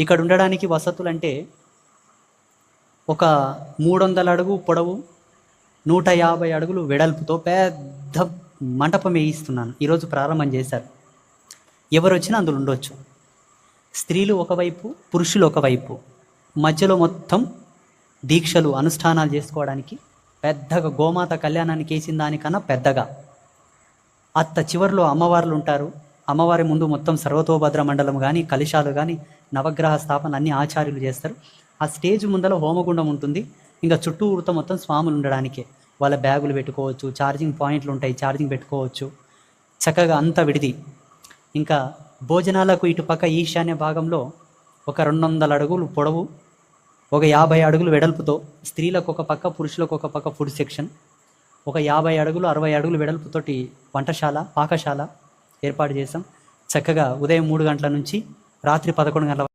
ఇక్కడ ఉండడానికి వసతులు అంటే ఒక 300 అడుగు పొడవు 150 అడుగులు వెడల్పుతో పెద్ద మంటపం వేయిస్తున్నాను. ఈరోజు ప్రారంభం చేశారు. ఎవరు వచ్చినా అందులో ఉండొచ్చు. స్త్రీలు ఒకవైపు, పురుషులు ఒకవైపు, మధ్యలో మొత్తం దీక్షలు అనుష్ఠానాలు చేసుకోవడానికి పెద్దగా గోమాత కళ్యాణానికి వేసిన దానికన్నా పెద్దగా అత్త చివరిలో అమ్మవార్లు ఉంటారు. అమ్మవారి ముందు మొత్తం సర్వతోభద్ర మండలం కానీ, కలశాలు కానీ, నవగ్రహ స్థాపన అన్ని ఆచార్యులు చేస్తారు. ఆ స్టేజ్ ముందర హోమగుండం ఉంటుంది. ఇంకా చుట్టూతో మొత్తం స్వాములు ఉండడానికే వాళ్ళ బ్యాగులు పెట్టుకోవచ్చు, ఛార్జింగ్ పాయింట్లు ఉంటాయి, ఛార్జింగ్ పెట్టుకోవచ్చు. చక్కగా అంతా విడిది. ఇంకా భోజనాలకు ఇటుపక్క ఈశాన్య భాగంలో ఒక 200 అడుగులు పొడవు, ఒక 50 అడుగులు వెడల్పుతో స్త్రీలకు ఒక పక్క, పురుషులకు ఒక పక్క ఫుడ్ సెక్షన్, ఒక 50 అడుగులు 60 అడుగులు వెడల్పుతోటి వంటశాల, పాకశాల ఏర్పాటు చేసాం. చక్కగా ఉదయం 3 గంటల నుంచి రాత్రి 11 గంటల